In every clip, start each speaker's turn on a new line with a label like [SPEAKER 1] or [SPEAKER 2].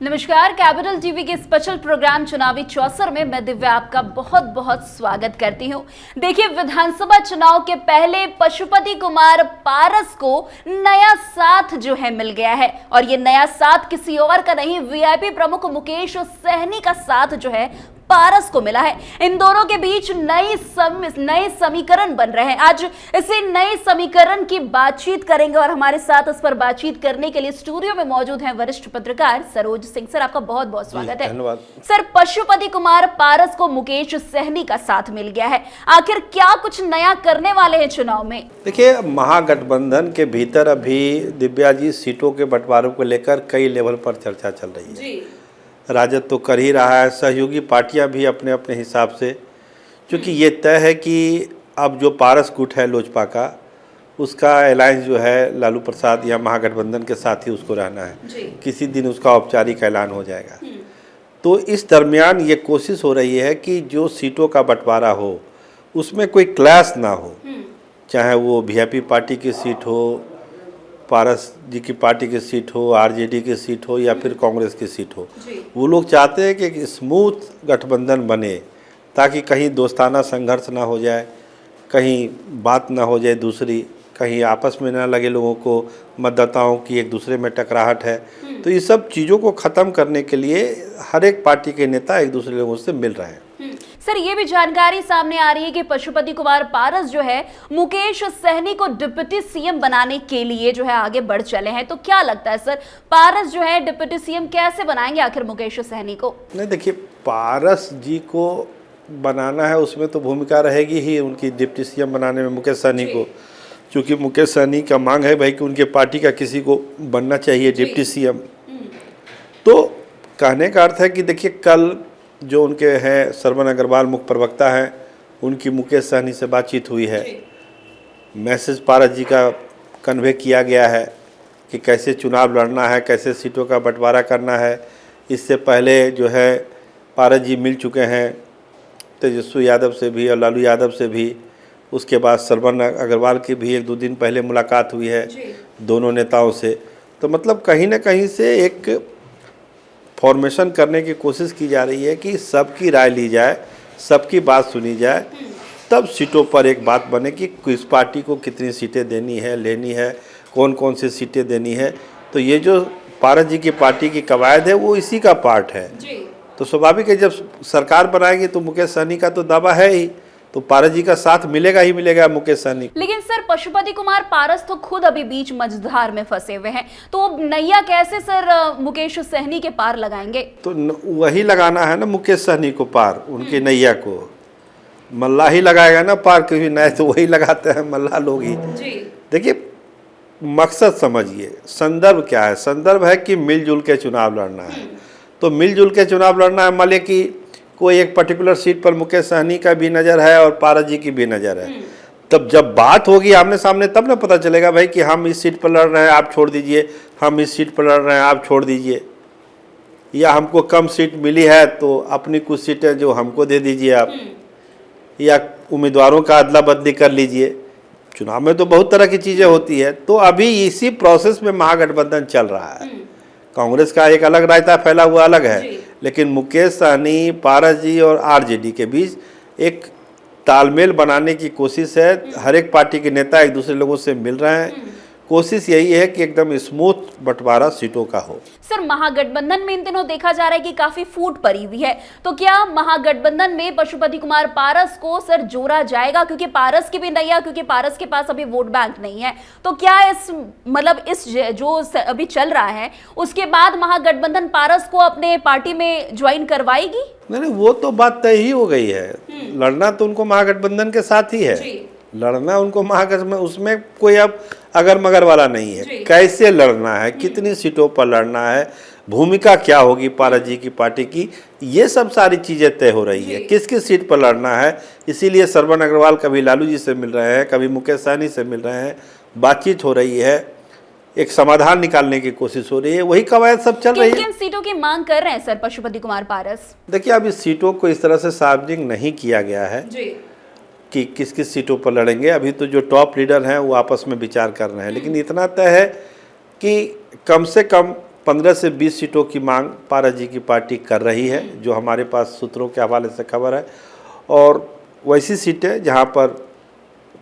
[SPEAKER 1] नमस्कार, capital TV के special programme चुनावी चौसर में मैं दिव्या आपका बहुत बहुत स्वागत करती हूं। देखिए, विधानसभा चुनाव के पहले पशुपति कुमार पारस को नया साथ जो है मिल गया है और ये नया साथ किसी और का नहीं, वीआईपी प्रमुख मुकेश सहनी का साथ जो है पारस को मिला है। इन दोनों के बीच नए समीकरण बन रहे हैं। आज इसे नए समीकरण की बातचीत करेंगे और हमारे साथ इस पर बातचीत करने के लिए स्टूडियो में मौजूद हैं वरिष्ठ पत्रकार सरोज सिंह। सर, आपका बहुत बहुत स्वागत है।
[SPEAKER 2] धन्यवाद।
[SPEAKER 1] सर, पशुपति कुमार पारस को मुकेश सहनी का साथ मिल गया है, आखिर क्या कुछ नया करने वाले हैं चुनाव में?
[SPEAKER 2] देखिए, महागठबंधन के भीतर अभी दिव्या जी सीटों के बंटवारों को लेकर कई लेवल पर चर्चा चल रही है
[SPEAKER 1] जी।
[SPEAKER 2] राजद तो कर ही रहा है, सहयोगी पार्टियां भी अपने अपने हिसाब से, क्योंकि ये तय है कि अब जो पारस गुट है लोजपा का, उसका अलायंस जो है लालू प्रसाद या महागठबंधन के साथ ही उसको रहना है। किसी दिन उसका औपचारिक ऐलान हो जाएगा। तो इस दरमियान ये कोशिश हो रही है कि जो सीटों का बंटवारा हो उसमें कोई क्लैश ना हो, चाहे वो वीआईपी पार्टी की सीट हो, पारस जी की पार्टी की सीट हो, आरजेडी की सीट हो या फिर कांग्रेस की सीट हो। वो लोग चाहते हैं कि एक स्मूथ गठबंधन बने ताकि कहीं दोस्ताना संघर्ष ना हो जाए, कहीं बात ना हो जाए दूसरी, कहीं आपस में ना लगे लोगों को मतदाताओं की एक दूसरे में टकराहट है। तो ये सब चीज़ों को ख़त्म करने के लिए हर एक पार्टी के नेता एक दूसरे लोगों से मिल रहे हैं।
[SPEAKER 1] सर, ये भी जानकारी सामने आ रही है कि पशुपति कुमार पारस जो है मुकेश सहनी को डिप्टी सीएम बनाने के लिए जो है आगे बढ़ चले हैं। तो क्या लगता है सर, पारस जो है डिप्टी सीएम कैसे बनाएंगे आखिर मुकेश सहनी को?
[SPEAKER 2] नहीं, देखिए, पारस जी को बनाना है उसमें तो भूमिका रहेगी ही उनकी डिप्टी सीएम बनाने में मुकेश सहनी को, क्योंकि मुकेश सहनी का मांग है भाई कि उनके पार्टी का किसी को बनना चाहिए डिप्टी सीएम। तो कहने का अर्थ है कि देखिए, कल जो उनके हैं श्रवण अग्रवाल मुख्य प्रवक्ता हैं, उनकी मुकेश सहनी से बातचीत हुई है। मैसेज पारस जी का कन्वे किया गया है कि कैसे चुनाव लड़ना है, कैसे सीटों का बंटवारा करना है। इससे पहले जो है पारस जी मिल चुके हैं तेजस्वी यादव से भी और लालू यादव से भी। उसके बाद श्रवण अग्रवाल की भी 1-2 दिन पहले मुलाकात हुई है दोनों नेताओं से। तो मतलब कहीं ना कहीं से एक फॉर्मेशन करने की कोशिश की जा रही है कि सबकी राय ली जाए, सबकी बात सुनी जाए, तब सीटों पर एक बात बने कि किस पार्टी को कितनी सीटें देनी है, लेनी है, कौन कौन सी सीटें देनी है। तो ये जो पारस जी की पार्टी की कवायद है वो इसी का पार्ट है। तो स्वाभाविक है, जब सरकार बनाएगी तो मुकेश सहनी का तो दावा है ही, तो पारस जी का साथ मिलेगा ही मिलेगा मुकेश सहनी।
[SPEAKER 1] लेकिन सर, पशुपति कुमार पारस तो खुद अभी बीच मझधार में फंसे हुए हैं, तो नैया कैसे सर मुकेश सहनी के पार लगाएंगे? तो
[SPEAKER 2] वही लगाना है ना मुकेश सहनी को पार, उनके नैया को मल्ला ही लगाएगा ना पार, क्योंकि नए तो वही लगाते हैं मल्ला लोग ही। देखिए, मकसद समझिए, संदर्भ क्या है? संदर्भ है कि मिलजुल के चुनाव लड़ना है। तो मिलजुल के चुनाव लड़ना है, मान लिया कि कोई एक पर्टिकुलर सीट पर मुकेश सहनी का भी नज़र है और पारस जी की भी नज़र है। तब जब बात होगी आमने सामने तब ना पता चलेगा भाई कि हम इस सीट पर लड़ रहे हैं आप छोड़ दीजिए, हम इस सीट पर लड़ रहे हैं आप छोड़ दीजिए, या हमको कम सीट मिली है तो अपनी कुछ सीटें जो हमको दे दीजिए आप, या उम्मीदवारों का अदला बदली कर लीजिए। चुनाव में तो बहुत तरह की चीज़ें होती है। तो अभी इसी प्रोसेस में महागठबंधन चल रहा है। कांग्रेस का एक अलग रायता फैला हुआ अलग है, लेकिन मुकेश सहनी, पारस जी और आरजेडी के बीच एक तालमेल बनाने की कोशिश है। हर एक पार्टी के नेता एक दूसरे लोगों से मिल रहे हैं। कोशिश यही है कि एकदम स्मूथ बंटवारा सीटों का हो।
[SPEAKER 1] सर, महागठबंधन में इन दिनों देखा जा रहा है कि काफी फूट पड़ी हुई है, तो क्या महागठबंधन में पशुपति कुमार पारस को सर जोड़ा जाएगा? क्योंकि पारस की भी नैया, क्योंकि पारस के पास अभी वोट बैंक नहीं है, तो क्या इस जो अभी चल रहा है उसके बाद महागठबंधन पारस को अपने पार्टी में ज्वाइन करवाएगी?
[SPEAKER 2] नहीं, वो तो बात तय ही हो गई है। लड़ना तो उनको महागठबंधन के साथ ही है, लड़ना उनको महागठबंधन, उसमें कोई अब अगर मगर वाला नहीं है। कैसे लड़ना है, कितनी सीटों पर लड़ना है, भूमिका क्या होगी पारस जी की पार्टी की, ये सब सारी चीज़ें तय हो रही है। किस किस सीट पर लड़ना है, इसीलिए श्रवण अग्रवाल कभी लालू जी से मिल रहे हैं, कभी मुकेश सहनी से मिल रहे हैं, बातचीत हो रही है, एक समाधान निकालने की कोशिश हो रही है, वही कवायद सब चल रही है।
[SPEAKER 1] किन सीटों की मांग कर रहे हैं सर पशुपति कुमार पारस?
[SPEAKER 2] देखिए, अब इस सीटों को इस तरह से सार्वजनिक नहीं किया गया है कि किस किस सीटों पर लड़ेंगे। अभी तो जो टॉप लीडर हैं वो आपस में विचार कर रहे हैं, लेकिन इतना तय है कि कम से कम 15 से 20 सीटों की मांग पारस जी की पार्टी कर रही है, जो हमारे पास सूत्रों के हवाले से खबर है। और वैसी सीटें जहां पर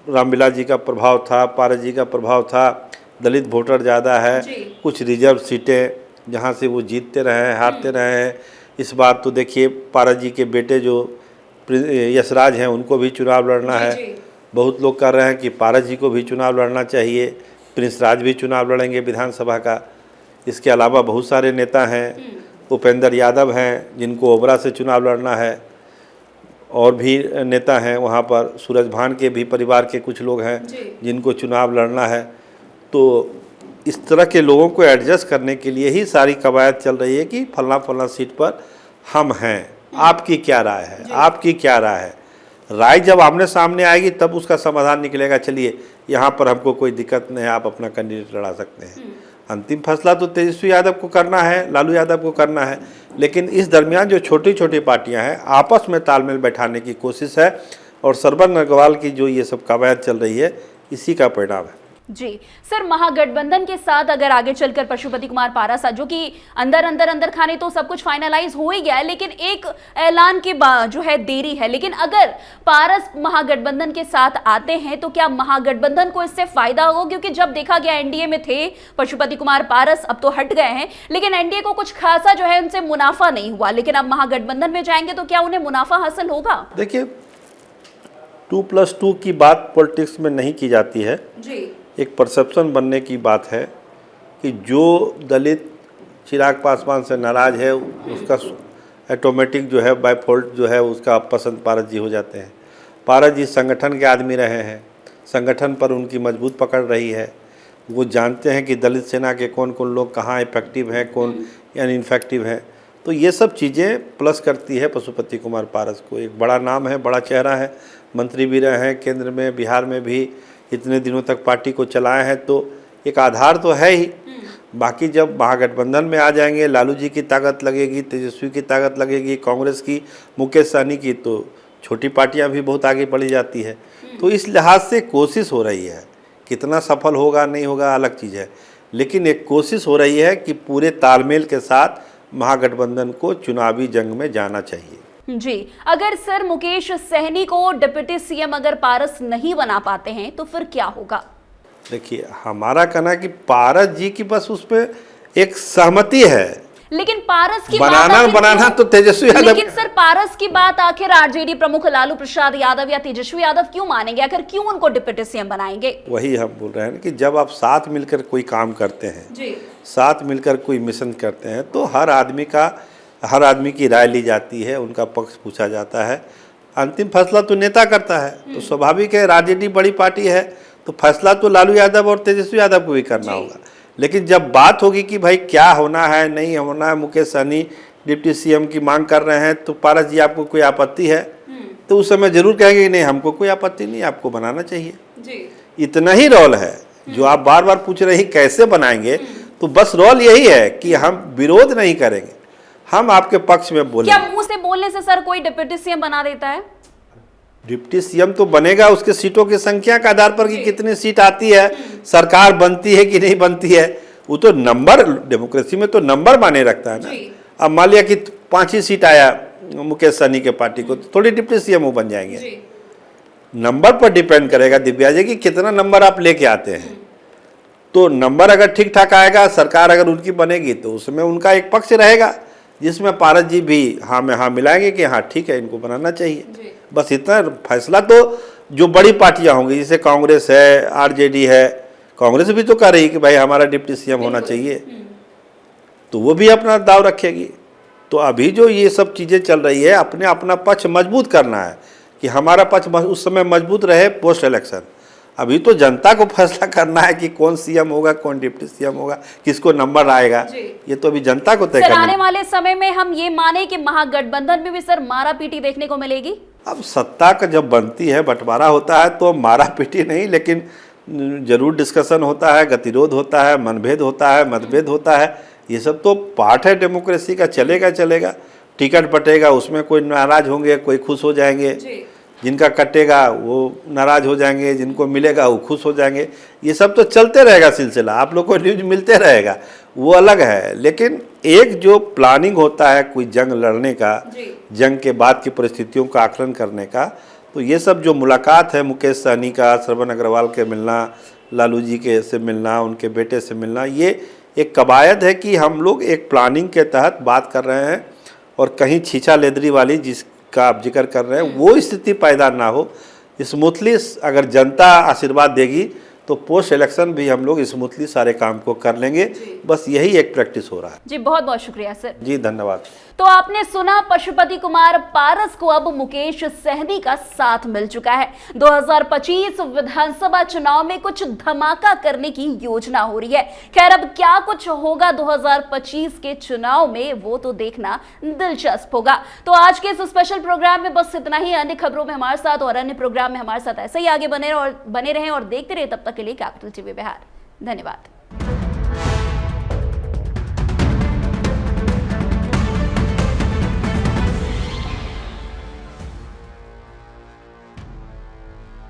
[SPEAKER 2] रामविलास जी का प्रभाव था, पारस जी का प्रभाव था, दलित वोटर ज़्यादा है, कुछ रिजर्व सीटें जहां से वो जीतते रहे हैं, हारते रहे हैं। इस बार तो देखिए पारस जी के बेटे जो यशराज हैं उनको भी चुनाव लड़ना है। बहुत लोग कह रहे हैं कि पारस जी को भी चुनाव लड़ना चाहिए, प्रिंस राज भी चुनाव लड़ेंगे विधानसभा का। इसके अलावा बहुत सारे नेता हैं, उपेंद्र यादव हैं जिनको ओबरा से चुनाव लड़ना है, और भी नेता हैं वहाँ पर, सूरज भान के भी परिवार के कुछ लोग हैं जिनको चुनाव लड़ना है। तो इस तरह के लोगों को एडजस्ट करने के लिए ही सारी कवायद चल रही है कि फलना फलना सीट पर हम हैं, आपकी क्या राय है, आपकी क्या राय है। राय जब आमने सामने आएगी तब उसका समाधान निकलेगा, चलिए यहाँ पर हमको कोई दिक्कत नहीं है, आप अपना कैंडिडेट लड़ा सकते हैं। अंतिम फैसला तो तेजस्वी यादव को करना है, लालू यादव को करना है, लेकिन इस दरमियान जो छोटी छोटी पार्टियां हैं आपस में तालमेल बैठाने की कोशिश है, और सरबन अग्रवाल की जो ये सब कवायद चल रही है इसी का परिणाम है।
[SPEAKER 1] जी सर, महागठबंधन के साथ अगर आगे चलकर पशुपति कुमार पारस, जो कि अंदर खाने तो सब कुछ फाइनलाइज हो ही गया है, लेकिन एक ऐलान के बाद जो है देरी है, लेकिन अगर पारस महागठबंधन के साथ आते हैं तो क्या महागठबंधन को इससे फायदा होगा? क्योंकि जब देखा गया एनडीए में थे पशुपति कुमार पारस, अब तो हट गए हैं, लेकिन एनडीए को कुछ खासा जो है उनसे मुनाफा नहीं हुआ, लेकिन अब महागठबंधन में जाएंगे तो क्या उन्हें मुनाफा हासिल होगा?
[SPEAKER 2] देखिए 2+2 की बात पॉलिटिक्स में नहीं की जाती है जी। एक परसेप्शन बनने की बात है कि जो दलित चिराग पासवान से नाराज़ है उसका ऑटोमेटिक जो है बाय फॉल्ट जो है उसका पसंद पारस जी हो जाते हैं। पारस जी संगठन के आदमी रहे हैं, संगठन पर उनकी मजबूत पकड़ रही है। वो जानते हैं कि दलित सेना के कौन कौन लोग कहाँ इफेक्टिव हैं, कौन यानी इनफेक्टिव हैं। तो ये सब चीज़ें प्लस करती है पशुपति कुमार पारस को। एक बड़ा नाम है, बड़ा चेहरा है, मंत्री भी रहे हैं केंद्र में, बिहार में भी इतने दिनों तक पार्टी को चलाए हैं, तो एक आधार तो है ही। बाकी जब महागठबंधन में आ जाएंगे, लालू जी की ताकत लगेगी, तेजस्वी की ताकत लगेगी, कांग्रेस की, मुकेश सहनी की, तो छोटी पार्टियां भी बहुत आगे बढ़ी जाती है। तो इस लिहाज से कोशिश हो रही है, कितना सफल होगा नहीं होगा अलग चीज़ है, लेकिन एक कोशिश हो रही है कि पूरे तालमेल के साथ महागठबंधन को चुनावी जंग में जाना चाहिए।
[SPEAKER 1] जी, अगर सर मुकेश सहनी को डिप्टी सीएम अगर पारस नहीं बना पाते हैं तो फिर क्या होगा?
[SPEAKER 2] देखिए हमारा कहना है कि पारस जी की बस उसमें एक सहमति है,
[SPEAKER 1] लेकिन पारस की
[SPEAKER 2] बनाना तो तेजस्वी यादव।
[SPEAKER 1] लेकिन सर पारस की बात आखिर आरजेडी प्रमुख लालू प्रसाद यादव या तेजस्वी यादव क्यों मानेंगे? आखिर क्यों उनको डिप्टी सीएम बनाएंगे?
[SPEAKER 2] वही हम बोल रहे हैं कि जब आप साथ मिलकर कोई काम करते हैं जी, साथ मिलकर कोई मिशन करते हैं, तो हर आदमी की राय ली जाती है, उनका पक्ष पूछा जाता है। अंतिम फैसला तो नेता करता है, तो स्वाभाविक है, आरजेडी बड़ी पार्टी है तो फैसला तो लालू यादव और तेजस्वी यादव को भी करना होगा। लेकिन जब बात होगी कि भाई क्या होना है नहीं होना है, मुकेश सहनी डिप्टी सीएम की मांग कर रहे हैं, तो पारस जी आपको कोई आपत्ति है? तो उस समय जरूर कहेंगे नहीं, हमको कोई आपत्ति नहीं, आपको बनाना चाहिए जी। इतना ही रोल है जो आप बार बार पूछ रहे हैं कैसे बनाएंगे, तो बस रोल यही है कि हम विरोध नहीं करेंगे, हम आपके पक्ष में बोलेंगे।
[SPEAKER 1] क्या मुंह से बोलने से सर कोई डिप्टी सीएम बना देता है?
[SPEAKER 2] डिप्टी सीएम तो बनेगा उसके सीटों की संख्या के आधार पर कि कितनी सीट आती है, सरकार बनती है कि नहीं बनती है। वो तो नंबर, डेमोक्रेसी में तो नंबर माने रखता है ना। अब मान लिया कि 5 ही सीट आया मुकेश सहनी के पार्टी को, तो थोड़ी डिप्टी सीएम वो बन जाएंगे। नंबर पर डिपेंड करेगा दिव्या जी कि कितना नंबर आप लेके आते हैं। तो नंबर अगर ठीक ठाक आएगा, सरकार अगर उनकी बनेगी, तो उसमें उनका एक पक्ष रहेगा जिसमें पारस जी भी हाँ में हाँ मिलाएंगे कि हाँ ठीक है, इनको बनाना चाहिए। बस इतना फैसला तो जो बड़ी पार्टियां होंगी, जैसे कांग्रेस है, आरजेडी है, कांग्रेस भी तो कह रही कि भाई हमारा डिप्टी सीएम होना चाहिए, तो वो भी अपना दाव रखेगी। तो अभी जो ये सब चीज़ें चल रही है, अपना पक्ष मजबूत करना है कि हमारा पक्ष उस समय मजबूत रहे पोस्ट इलेक्शन। अभी तो जनता को फैसला करना है कि कौन सीएम होगा, कौन डिप्टी सीएम होगा, किसको नंबर आएगा, ये तो अभी जनता को तय करना है।
[SPEAKER 1] आने वाले समय में हम ये माने कि महागठबंधन में भी सर मारा पीटी देखने को मिलेगी?
[SPEAKER 2] अब सत्ता का जब बनती है, बंटवारा होता है, तो मारा पीटी नहीं, लेकिन जरूर डिस्कशन होता है, गतिरोध होता है, मनभेद होता है, मतभेद होता है। ये सब तो पार्ट है डेमोक्रेसी का, चलेगा। टिकट बटेगा, उसमें कोई नाराज होंगे, कोई खुश हो जाएंगे, जिनका कटेगा वो नाराज हो जाएंगे, जिनको मिलेगा वो खुश हो जाएंगे। ये सब तो चलते रहेगा सिलसिला, आप लोग को न्यूज मिलते रहेगा। वो अलग है। लेकिन एक जो प्लानिंग होता है कोई जंग लड़ने का, जंग के बाद की परिस्थितियों का आकलन करने का, तो ये सब जो मुलाकात है मुकेश सहनी का श्रवण अग्रवाल के मिलना, लालू जी के से मिलना, उनके बेटे से मिलना, ये एक कवायद है कि हम लोग एक प्लानिंग के तहत बात कर रहे हैं और कहीं छीछा लेदरी वाली जिसका आप जिक्र कर रहे हैं वो स्थिति पैदा ना हो। स्मूथली अगर जनता आशीर्वाद देगी तो पोस्ट इलेक्शन भी हम लोग स्मूथली सारे काम को कर लेंगे। बस यही एक प्रैक्टिस हो रहा है।
[SPEAKER 1] जी बहुत बहुत शुक्रिया सर।
[SPEAKER 2] जी धन्यवाद।
[SPEAKER 1] तो आपने सुना, पशुपति कुमार पारस को अब मुकेश सहनी का साथ मिल चुका है। 2025 विधानसभा चुनाव में कुछ धमाका करने की योजना हो रही है। खैर अब क्या कुछ होगा 2025 के चुनाव में वो तो देखना दिलचस्प होगा। तो आज के इस स्पेशल प्रोग्राम में बस इतना ही। अन्य खबरों में हमारे साथ और अन्य प्रोग्राम में हमारे साथ ऐसे ही आगे बने रहें और देखते रहे। तब तक के लिए कैपिटल टीवी बिहार। धन्यवाद।